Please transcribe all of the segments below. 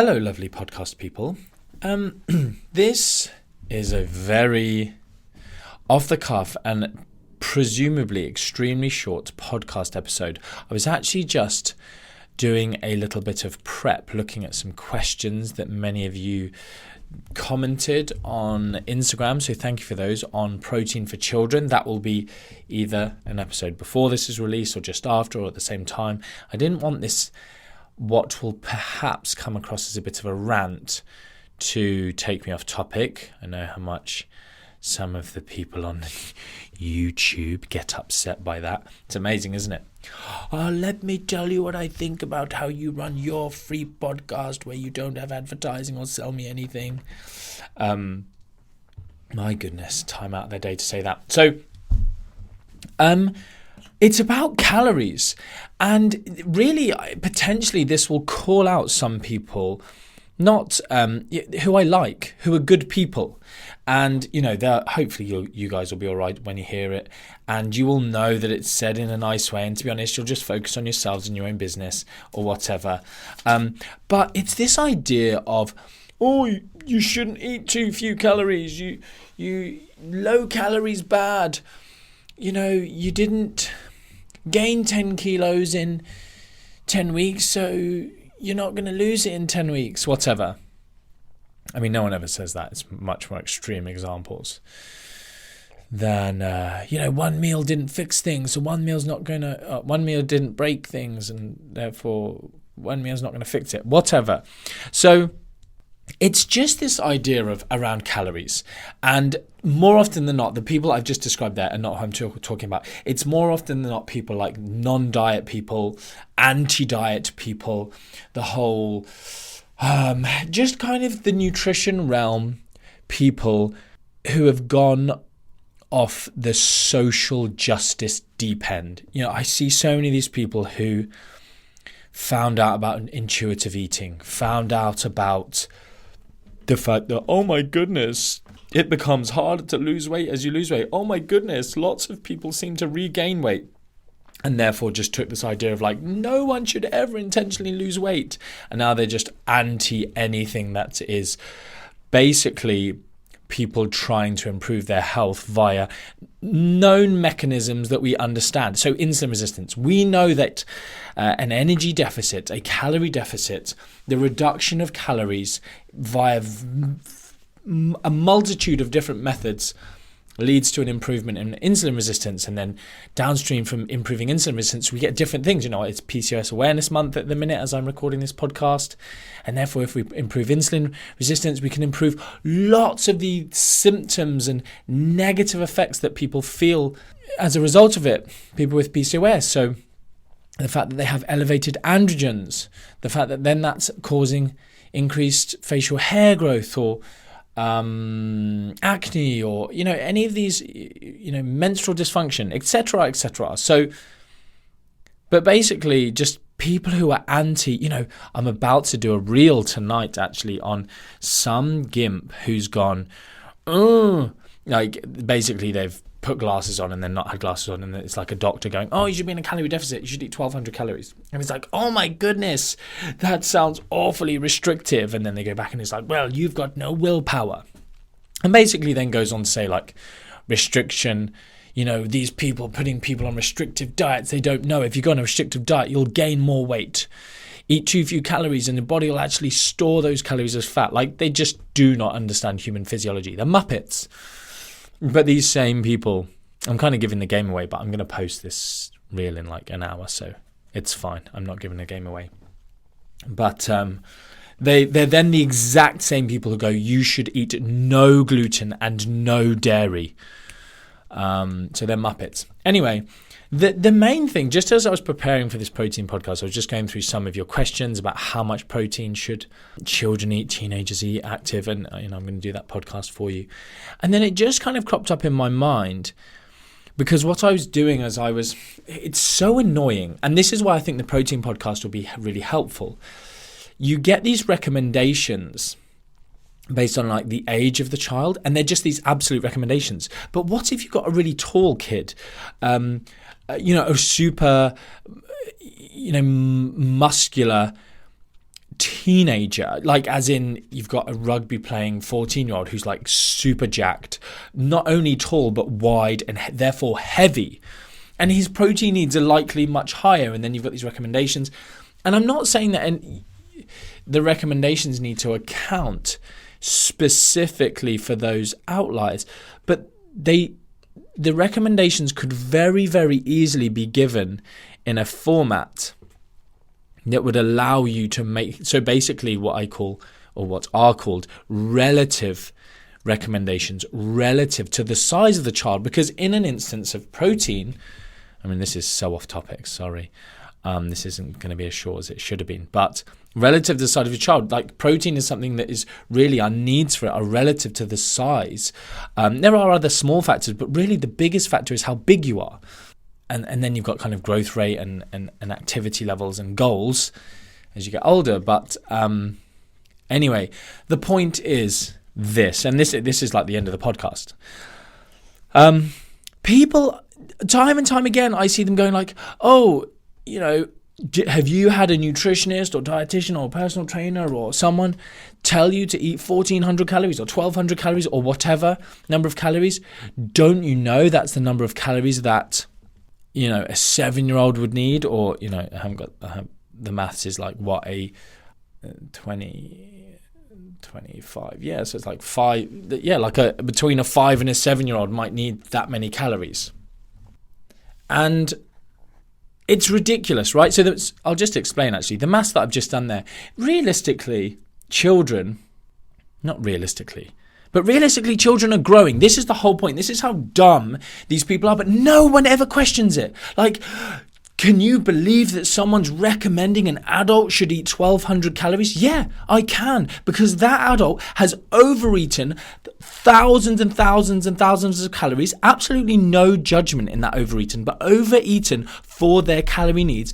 Hello, lovely podcast people. This is a very off-the-cuff and presumably extremely short podcast episode. I was actually just doing a little bit of prep, looking at some questions that many of you commented on Instagram, so thank you for those, on protein for children. That will be either an episode before this is released or just after or at the same time. I didn't want this, what will perhaps come across as a bit of a rant, to take me off topic. I know how much some of the people on YouTube get upset by that. It's amazing, isn't it? Oh, let me tell you what I think about how you run your free podcast where you don't have advertising or sell me anything. My goodness, time out of their day to say that. So, it's about calories, and really, potentially, this will call out some people, not who I like, who are good people, and hopefully you guys will be all right when you hear it, and you will know that it's said in a nice way. And to be honest, you'll just focus on yourselves and your own business or whatever. But it's this idea of, oh, you shouldn't eat too few calories. You low calories bad. You didn't gain 10 kilos in 10 weeks, so you're not going to lose it in 10 weeks, whatever. I mean, no one ever says that. It's much more extreme examples than, one meal didn't fix things, so one meal didn't break things, and therefore one meal's not going to fix it, whatever. So it's just this idea of around calories, and more often than not, the people I've just described there are not who I'm talking about. It's more often than not people like non-diet people, anti-diet people, the whole, just kind of the nutrition realm people who have gone off the social justice deep end. I see so many of these people who found out about intuitive eating, found out about the fact that, oh my goodness, it becomes harder to lose weight as you lose weight. Oh my goodness, lots of people seem to regain weight. And therefore just took this idea of like, no one should ever intentionally lose weight. And now they're just anti anything that is basically people trying to improve their health via known mechanisms that we understand. So insulin resistance. We know that an energy deficit, a calorie deficit, the reduction of calories via a multitude of different methods leads to an improvement in insulin resistance, and then downstream from improving insulin resistance, we get different things. It's PCOS Awareness Month at the minute as I'm recording this podcast, and therefore if we improve insulin resistance, we can improve lots of the symptoms and negative effects that people feel as a result of it, people with PCOS. So the fact that they have elevated androgens, the fact that then that's causing increased facial hair growth or acne or, any of these, menstrual dysfunction, etc., etc. So, but basically just people who are anti, I'm about to do a reel tonight actually on some gimp who's gone, basically they've put glasses on and then not had glasses on, and it's like a doctor going, oh, you should be in a calorie deficit, you should eat 1,200 calories. And it's like, oh my goodness, that sounds awfully restrictive. And then they go back and it's like, well, you've got no willpower. And basically then goes on to say like restriction, these people putting people on restrictive diets, they don't know if you go on a restrictive diet, you'll gain more weight. Eat too few calories and the body will actually store those calories as fat. Like, they just do not understand human physiology. They're Muppets. But these same people, I'm kind of giving the game away, but I'm going to post this reel in like an hour, so it's fine. I'm not giving the game away. But they're then the exact same people who go, you should eat no gluten and no dairy. So they're Muppets. Anyway, the main thing, just as I was preparing for this protein podcast, I was just going through some of your questions about how much protein should children eat, teenagers eat, active, and I'm going to do that podcast for you. And then it just kind of cropped up in my mind, because what I was doing it's so annoying, and this is why I think the protein podcast will be really helpful. You get these recommendations based on like the age of the child, and they're just these absolute recommendations. But what if you've got a really tall kid, a super, muscular teenager, like as in you've got a rugby playing 14-year-old who's like super jacked, not only tall but wide and therefore heavy, and his protein needs are likely much higher. And then you've got these recommendations, and I'm not saying that the recommendations need to account specifically for those outliers, but the recommendations could very, very easily be given in a format that would allow you to make, so basically what I call, or what are called, relative recommendations relative to the size of the child. Because in an instance of protein, I mean, this is so off topic, sorry. This isn't going to be as short as it should have been. But relative to the size of your child, like protein is something that is really, our needs for it are relative to the size. There are other small factors, but really the biggest factor is how big you are. And then you've got kind of growth rate and activity levels and goals as you get older. But anyway, the point is this, and this is like the end of the podcast. People, time and time again, I see them going like, oh, you know, have you had a nutritionist or dietitian or personal trainer or someone tell you to eat 1,400 calories or 1,200 calories or whatever number of calories? Don't you know that's the number of calories that, you know, a 7-year-old would need? Or, you know, the maths is like what, a 25, yeah, so it's like 5, yeah, like between a 5 and a 7-year-old might need that many calories. And it's ridiculous, right? So I'll just explain, actually. The maths that I've just done there. Realistically, children are growing. This is the whole point. This is how dumb these people are, but no one ever questions it. Like, can you believe that someone's recommending an adult should eat 1,200 calories? Yeah, I can, because that adult has overeaten thousands and thousands and thousands of calories. Absolutely no judgment in that overeaten, but overeaten for their calorie needs.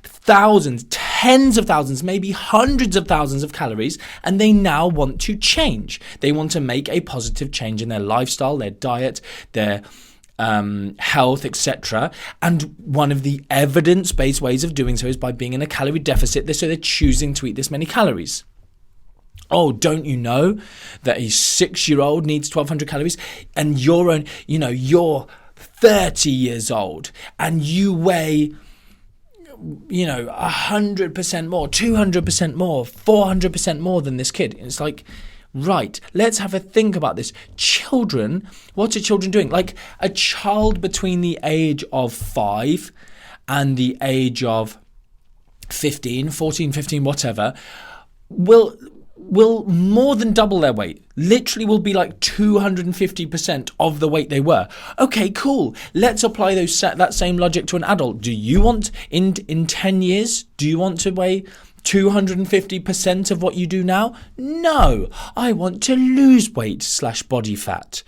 Thousands, tens of thousands, maybe hundreds of thousands of calories, and they now want to change. They want to make a positive change in their lifestyle, their diet, their health, etc. And one of the evidence-based ways of doing so is by being in a calorie deficit. So they're choosing to eat this many calories. Oh, don't you know that a 6-year-old needs 1,200 calories? And you're 30 years old and you weigh, 100% more, 200% more, 400% more than this kid. It's like, right, let's have a think about this. Children, what are children doing? Like a child between the age of 5 and the age of 14, 15, whatever, will more than double their weight. Literally will be like 250% of the weight they were. Okay, cool. Let's apply that same logic to an adult. Do you want, in 10 years, do you want to weigh 250% of what you do now? No, I want to lose weight / body fat.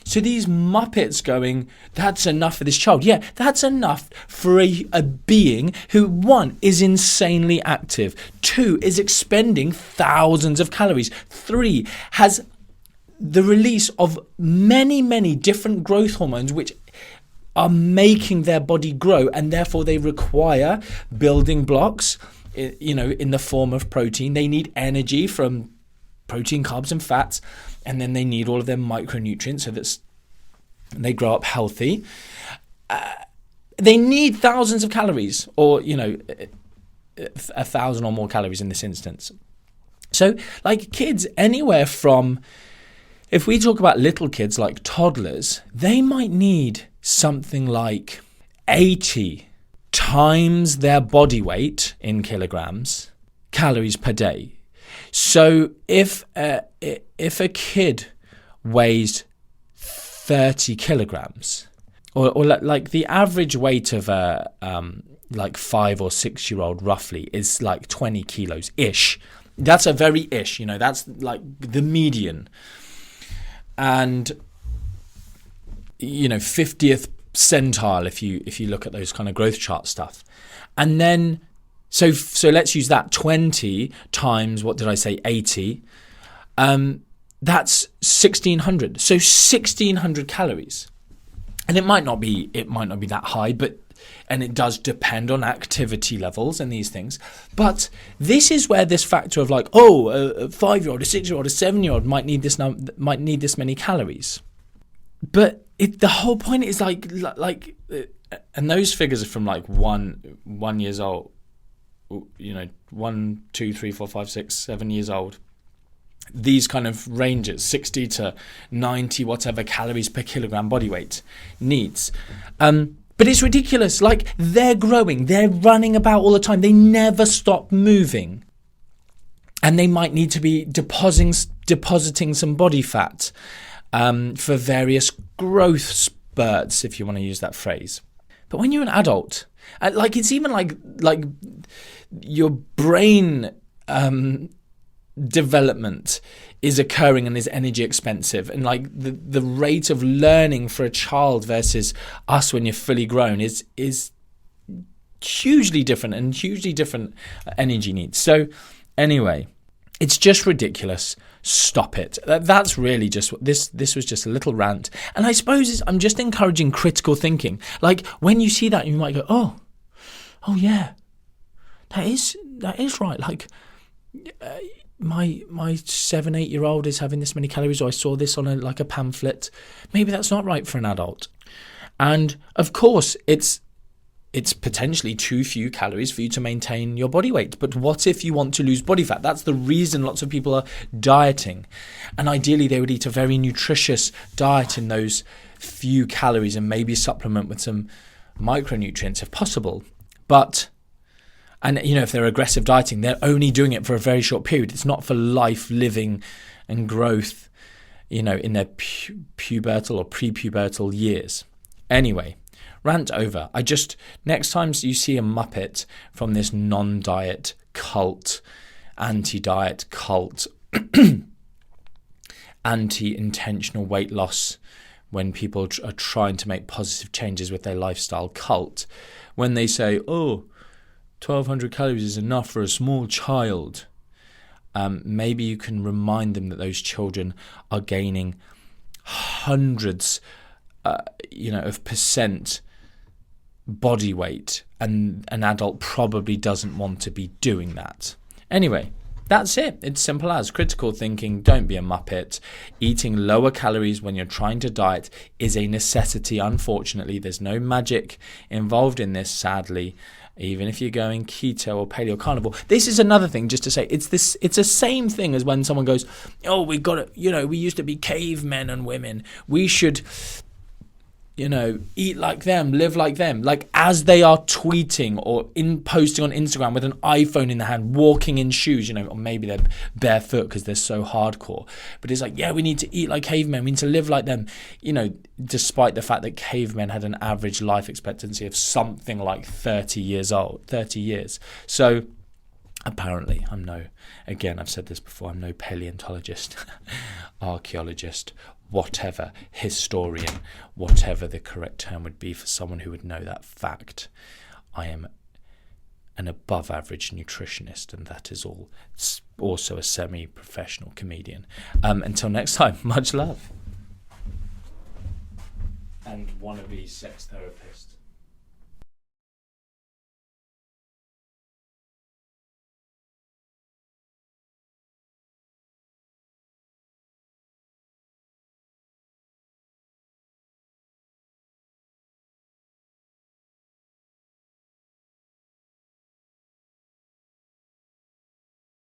So these muppets going, that's enough for this child. Yeah, that's enough for a being who, 1, is insanely active, 2, is expending thousands of calories, 3, has the release of many, many different growth hormones which are making their body grow, and therefore they require building blocks, in the form of protein. They need energy from protein, carbs and fats, and then they need all of their micronutrients so that they grow up healthy. They need thousands of calories, or 1,000 or more calories in this instance. So like kids, anywhere from, if we talk about little kids like toddlers, they might need something like 80 times their body weight in kilograms, calories per day. So if a kid weighs 30 kilograms, or like the average weight of a 5 or 6 year old roughly is like 20 kilos ish. That's a very ish, that's like the median. And 50th centile if you look at those kind of growth chart stuff. And then so let's use that 20 times, what did I say, 80, that's 1,600. So 1,600 calories. And it might not be that high, but and it does depend on activity levels and these things. But this is where this factor of like, oh, a 5-year-old, a 6-year-old, a 7-year-old might need this many calories. But the whole point is like, and those figures are from like 1 years old, 1, 2, 3, 4, 5, 6, 7 years old. These kind of ranges, 60 to 90, whatever calories per kilogram body weight needs. But it's ridiculous. Like, they're growing, they're running about all the time. They never stop moving. And they might need to be depositing some body fat for various growth spurts, if you want to use that phrase. But when you're an adult, it's even like your brain development is occurring and is energy expensive, and like the rate of learning for a child versus us when you're fully grown is hugely different, and hugely different energy needs. So anyway, it's just ridiculous. Stop it. That's really just what this was, just a little rant. And I suppose I'm just encouraging critical thinking. Like, when you see that, you might go, oh yeah, that is right. Like, my 7-8-year-old is having this many calories, or I saw this on a pamphlet. Maybe that's not right for an adult. And of course, it's potentially too few calories for you to maintain your body weight. But what if you want to lose body fat? That's the reason lots of people are dieting. And ideally, they would eat a very nutritious diet in those few calories, and maybe supplement with some micronutrients if possible. And if they're aggressive dieting, they're only doing it for a very short period. It's not for life, living and growth, in their pubertal or pre-pubertal years. Anyway, rant over. Next time you see a Muppet from this non-diet cult, anti-diet cult, anti-intentional weight loss, when people are trying to make positive changes with their lifestyle cult, when they say, 1,200 calories is enough for a small child, maybe you can remind them that those children are gaining hundreds of percent body weight, and an adult probably doesn't want to be doing that. Anyway, that's it. It's simple as critical thinking. Don't be a Muppet. Eating lower calories when you're trying to diet is a necessity. Unfortunately, there's no magic involved in this, sadly. Even if you're going keto or paleo carnivore. This is another thing, just to say, it's the same thing as when someone goes, we've got to, we used to be cavemen and women. We should, eat like them, live like them. Like, as they are tweeting or posting on Instagram with an iPhone in the hand, walking in shoes, or maybe they're barefoot because they're so hardcore. But it's like, we need to eat like cavemen. We need to live like them. Despite the fact that cavemen had an average life expectancy of something like 30 years. So apparently, I've said this before, I'm no paleontologist, archaeologist, whatever, historian, whatever the correct term would be for someone who would know that fact. I am an above average nutritionist, and that is all. It's also a semi-professional comedian. Until next time, much love. And wannabe sex therapist.